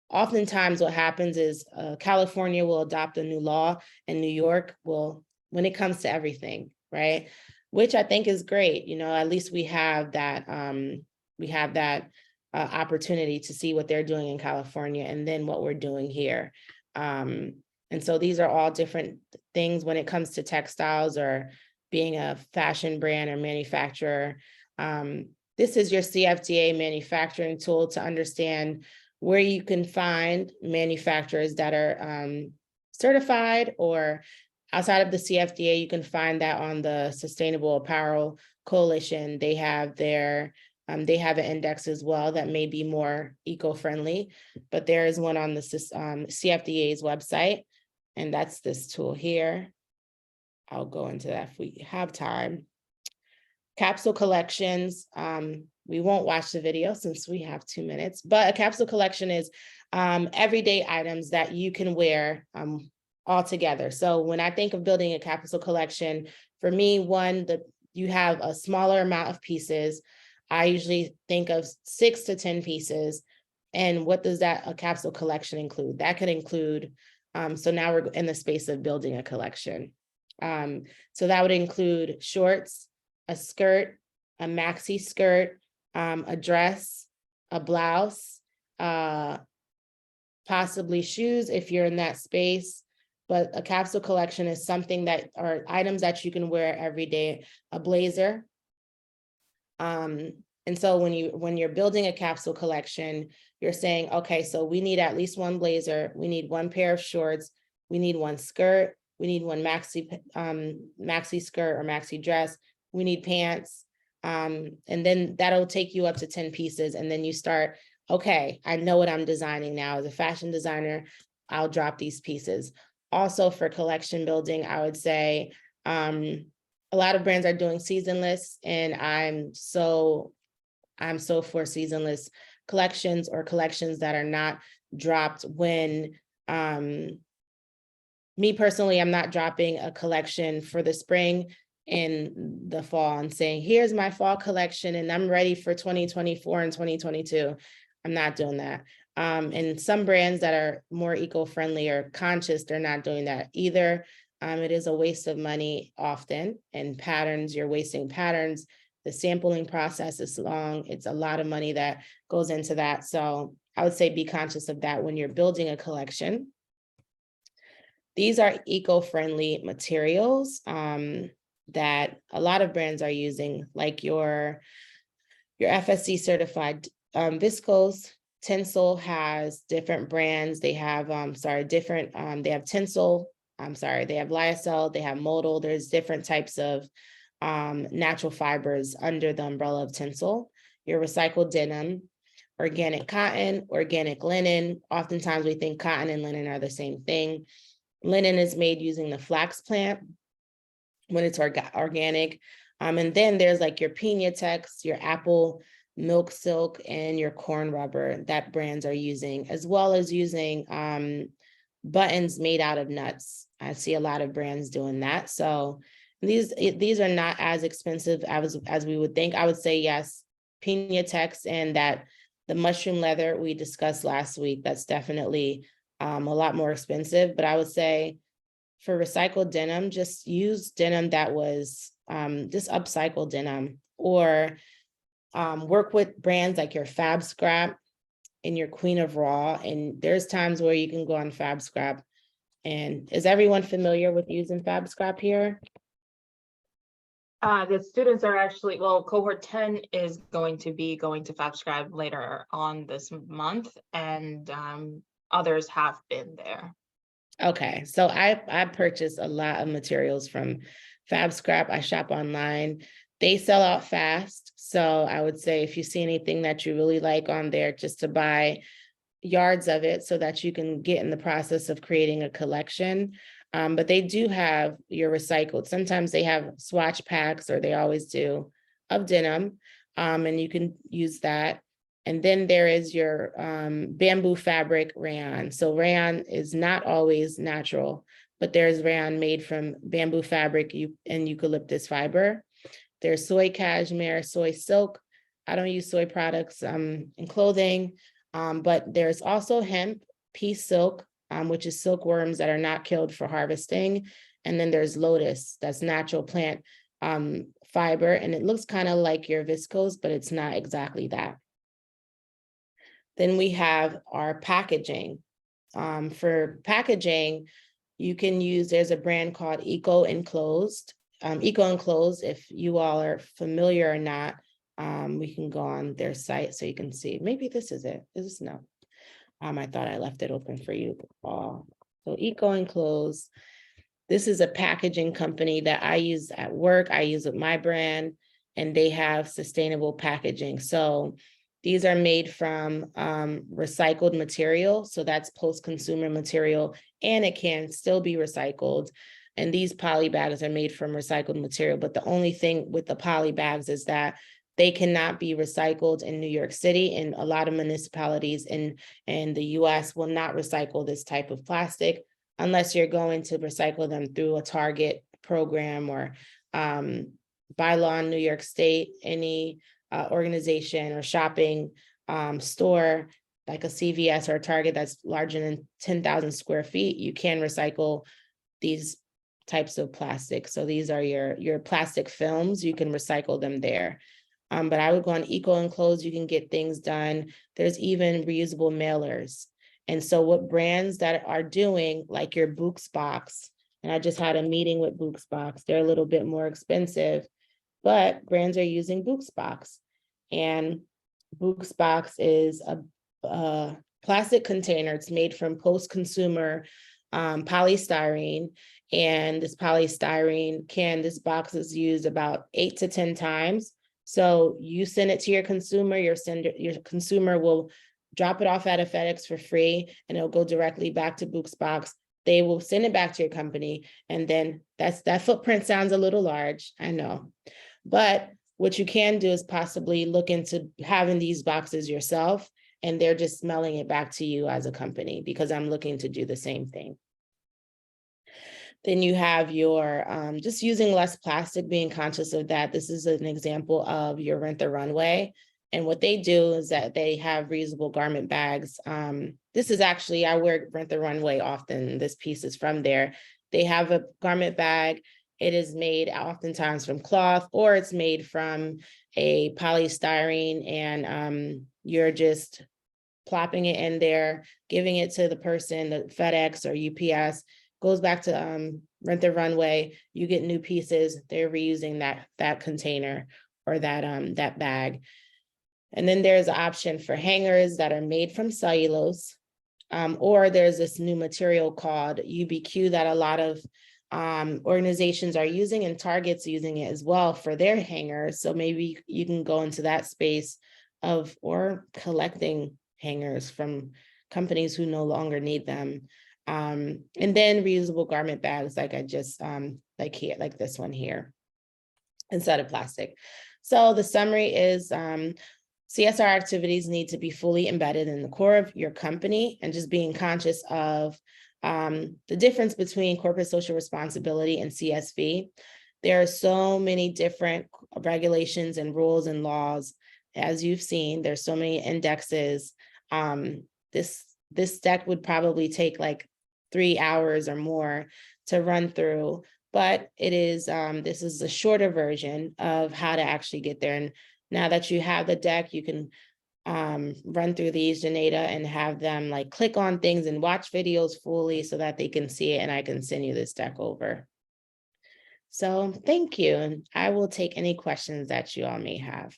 Oftentimes what happens is California will adopt a new law, and New York will, when it comes to everything, right? Which I think is great. At least we have that opportunity to see what they're doing in California and then what we're doing here. And so these are all different things when it comes to textiles or being a fashion brand or manufacturer. This is your CFDA manufacturing tool to understand where you can find manufacturers that are certified, or outside of the CFDA, you can find that on the Sustainable Apparel Coalition. They have an index as well that may be more eco-friendly, but there is one on the CFDA's website, and that's this tool here. I'll go into that if we have time. Capsule collections. We won't watch the video since we have 2 minutes, but a capsule collection is everyday items that you can wear all together. So when I think of building a capsule collection, for me, you have a smaller amount of pieces. I usually think of 6 to 10 pieces. And what does a capsule collection include? That could include, so now we're in the space of building a collection. So that would include shorts, a skirt, a maxi skirt, a dress, a blouse, possibly shoes if you're in that space. But a capsule collection is something that are items that you can wear every day, a blazer. And so when you're building a capsule collection, you're saying, okay, so we need at least one blazer, we need one pair of shorts, we need one skirt, we need one maxi skirt or maxi dress, we need pants. And then that'll take you up to 10 pieces. And then you start, okay, I know what I'm designing now. As a fashion designer, I'll drop these pieces. Also for collection building, I would say a lot of brands are doing seasonless, and I'm so for seasonless collections, or collections that are not dropped when, me personally, I'm not dropping a collection for the spring and the fall and saying, here's my fall collection and I'm ready for 2024 and 2022. I'm not doing that. And some brands that are more eco-friendly or conscious, they're not doing that either. It is a waste of money often, and patterns, you're wasting patterns The sampling process is long. It's a lot of money that goes into that. So I would say be conscious of that when you're building a collection. These are eco-friendly materials that a lot of brands are using, like your FSC certified viscose. Tencel has different brands. They have, they have Tencel, they have Lyocell, they have Modal. There's different types of natural fibers under the umbrella of Tencel. Your recycled denim, organic cotton, organic linen. Oftentimes we think cotton and linen are the same thing. Linen is made using the flax plant when it's organic. And then there's like your Pinatex, your apple milk silk, and your corn rubber that brands are using, as well as using buttons made out of nuts. I see a lot of brands doing that. So these are not as expensive as we would think. I would say yes, Pinatex and that the mushroom leather we discussed last week, that's definitely a lot more expensive. But I would say for recycled denim, just use denim that was just upcycled denim, or work with brands like your Fab Scrap and your Queen of Raw. And there's times where you can go on Fab Scrap. And is everyone familiar with using Fab Scrap here? The students are actually, well, cohort 10 is going to be going to FabScribe later on this month, and others have been there. Okay, so I purchase a lot of materials from Fab Scrap. I shop online. They sell out fast. So I would say if you see anything that you really like on there, just to buy yards of it so that you can get in the process of creating a collection. But they do have your recycled. Sometimes they have swatch packs, or they always do, of denim, and you can use that. And then there is your bamboo fabric rayon. So rayon is not always natural, but there's rayon made from bamboo fabric and eucalyptus fiber. There's soy cashmere, soy silk. I don't use soy products in clothing, but there's also hemp, pea silk, which is silkworms that are not killed for harvesting. And then there's lotus, that's natural plant fiber. And it looks kind of like your viscose, but it's not exactly that. Then we have our packaging. For packaging, you can use, there's a brand called Eco Enclosed. Eco Enclosed, if you all are familiar or not, we can go on their site so you can see. Maybe this is it. Is this no? I thought I left it open for you. So Eco Enclosed, this is a packaging company that I use at work. I use with my brand, and they have sustainable packaging. So these are made from recycled material. So that's post-consumer material, and it can still be recycled. And these poly bags are made from recycled material. But the only thing with the poly bags is that they cannot be recycled in New York City, and a lot of municipalities in the US will not recycle this type of plastic unless you're going to recycle them through a Target program, or by law in New York State, any organization or shopping store like a CVS or a Target that's larger than 10,000 square feet, you can recycle these types of plastic. So these are your plastic films, you can recycle them there. But I would go on Eco Enclosed, you can get things done. There's even reusable mailers. And so what brands that are doing, like your Books Box, and I just had a meeting with Books Box, they're a little bit more expensive, but brands are using Books Box. And Books Box is a plastic container. It's made from post-consumer polystyrene. And this polystyrene this box is used about 8 to 10 times. So you send it to your consumer, your consumer will drop it off at a FedEx for free, and it'll go directly back to Books Box. They will send it back to your company. And then that footprint sounds a little large, I know. But what you can do is possibly look into having these boxes yourself, and they're just mailing it back to you as a company, because I'm looking to do the same thing. Then you have your just using less plastic, being conscious of that. This is an example of your Rent the Runway. And what they do is that they have reusable garment bags. This is actually, I wear Rent the Runway often. This piece is from there. They have a garment bag. It is made oftentimes from cloth, or it's made from a polystyrene, and you're just plopping it in there, giving it to the person, the FedEx or UPS, goes back to Rent the Runway, you get new pieces, they're reusing that container or that bag. And then there's an option for hangers that are made from cellulose, or there's this new material called UBQ that a lot of organizations are using, and Target's using it as well for their hangers. So maybe you can go into that space or collecting hangers from companies who no longer need them. And then reusable garment bags, like I just like this one here, instead of plastic. So the summary is CSR activities need to be fully embedded in the core of your company, and just being conscious of the difference between corporate social responsibility and CSV. There are so many different regulations and rules and laws. As you've seen, there's so many indexes. This deck would probably take like 3 hours or more to run through, but it is this is a shorter version of how to actually get there. And now that you have the deck, you can run through these, Janeda, and have them like click on things and watch videos fully so that they can see it, and I can send you this deck over. So thank you, and I will take any questions that you all may have.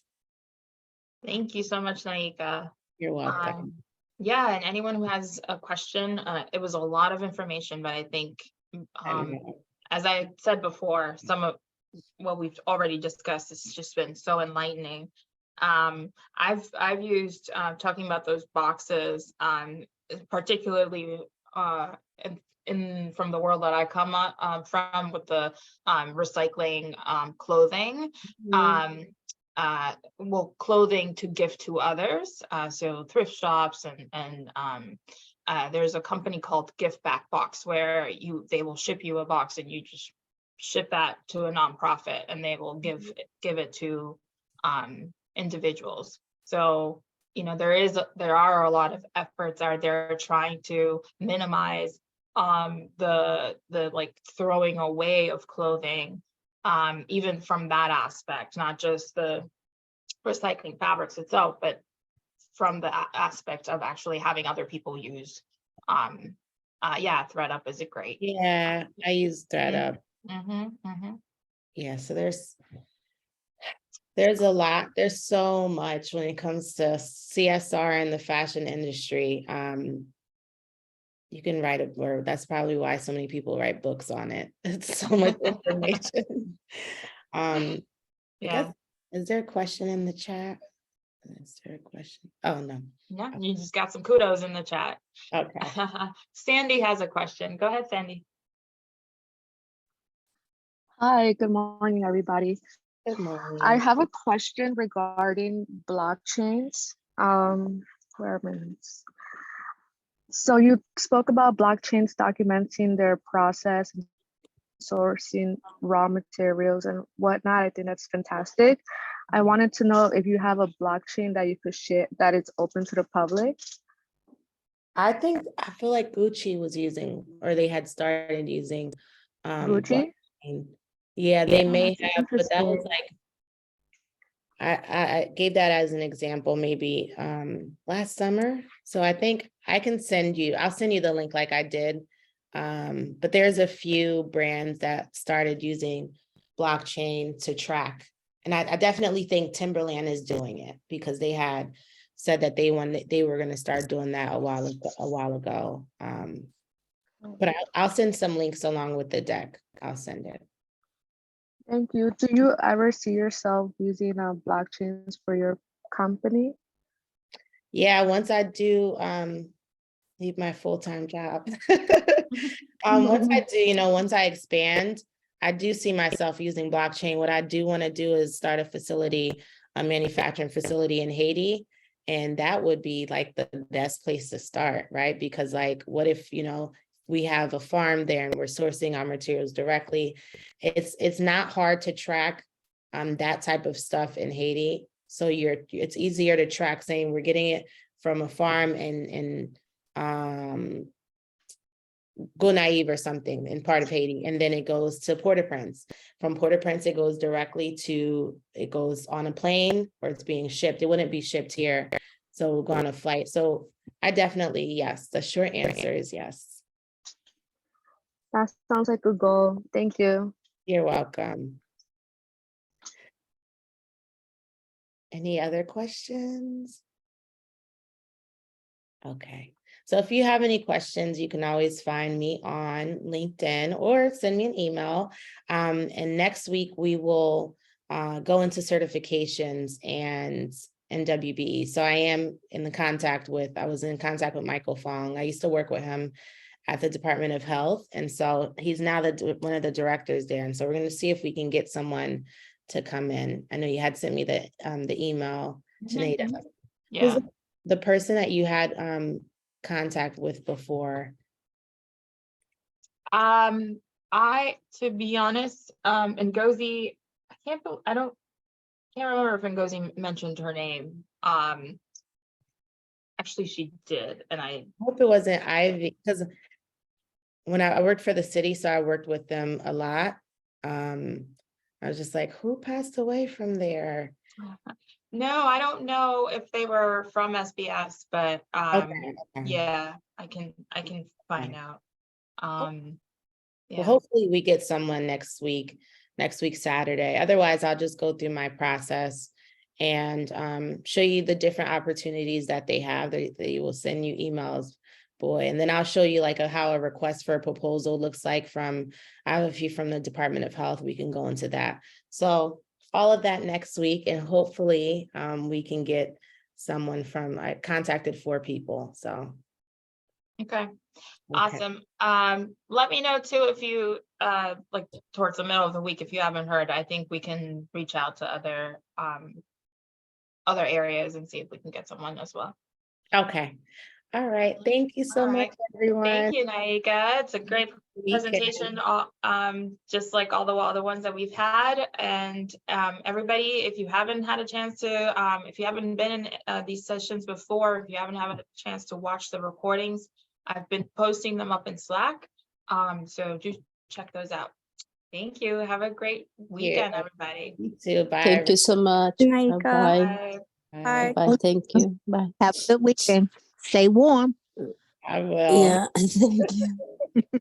Thank you so much, Naika. You're welcome. Yeah, and anyone who has a question, it was a lot of information, but I think, as I said before, some of what we've already discussed has just been so enlightening. I've used talking about those boxes, particularly from the world that I come from, with the recycling clothing. Well, clothing to gift to others, so thrift shops, and there's a company called Gift Back Box where they will ship you a box, and you just ship that to a nonprofit, and they will give it to individuals. So there are a lot of efforts out there trying to minimize the like throwing away of clothing, even from that aspect, not just the recycling fabrics itself, but from the aspect of actually having other people use. ThredUp is a great. Yeah, I use ThredUp. Mm-hmm. Yeah, so there's a lot, there's so much when it comes to CSR in the fashion industry. You can write a blurb. That's probably why so many people write books on it. It's so much information. I guess, is there a question in the chat? Is there a question? Oh, no. Yeah, you just got some kudos in the chat. Okay. Sandy has a question. Go ahead, Sandy. Hi, good morning, everybody. Good morning. I have a question regarding blockchains. Where are my notes? So you spoke about blockchains documenting their process, and sourcing raw materials and whatnot. I think that's fantastic. I wanted to know if you have a blockchain that you could share that is open to the public. I feel like Gucci was using, or they had started using Gucci? blockchain. Yeah, they may have, but that was interesting. like, I gave that as an example maybe last summer. So I think I can I'll send you the link like I did. But there's a few brands that started using blockchain to track. And I definitely think Timberland is doing it, because they had said that they were going to start doing that a while ago. But I'll send some links along with the deck. I'll send it. Thank you. Do you ever see yourself using blockchains for your company? Yeah, once I do leave my full-time job. Once I do, once I expand, I do see myself using blockchain. What I do want to do is start a manufacturing facility in Haiti. And that would be like the best place to start, right? Because like, what if, we have a farm there and we're sourcing our materials directly? It's not hard to track that type of stuff in Haiti. So it's easier to track, saying we're getting it from a farm and Gonaïves or something in part of Haiti, and then it goes to Port-au-Prince. From Port-au-Prince, it goes directly to, it goes on a plane or it's being shipped. It wouldn't be shipped here. So we'll go on a flight. So I definitely, yes, the short answer is yes. That sounds like a goal. Thank you. You're welcome. Any other questions? Okay, so if you have any questions, you can always find me on LinkedIn or send me an email. And next week we will go into certifications and WBE. So I am I was in contact with Michael Fong. I used to work with him at the Department of Health. And so he's now one of the directors there. And so we're going to see if we can get someone to come in. I know you had sent me the email, Janeda. Yeah. Who's the person that you had contact with before? To be honest, Ngozi, can't remember if Ngozi mentioned her name. Actually she did, and I Hope it wasn't Ivy, because when I worked for the city, so I worked with them a lot. I was just like, who passed away from there? no, I don't know if they were from SBS, but Okay. yeah, I can find out. Well, Yeah. hopefully we get someone next week Saturday. Otherwise, I'll just go through my process and show you the different opportunities that they have. They will send you emails, boy, and then I'll show you like how a request for a proposal looks like I have a few from the Department of Health. We can go into that. So all of that next week, and hopefully we can get someone from, I contacted 4 people, so. Okay. Okay. Awesome. Let me know too if you like towards the middle of the week, if you haven't heard. I think we can reach out to other areas and see if we can get someone as well. Okay. All right. Thank you so All much, right. everyone. Thank you, Naika. It's a great Weekend. presentation, just like all the other ones that we've had. And everybody, if you haven't had a chance to, if you haven't been in these sessions before, if you haven't had a chance to watch the recordings, I've been posting them up in Slack. So do check those out. Thank you. Have a great weekend, everybody. You too. Bye. Thank you so much. Good night, Bye. Bye. Bye. Bye. Thank you. Bye. Have a good weekend. Stay warm. I will. Yeah. Thank you.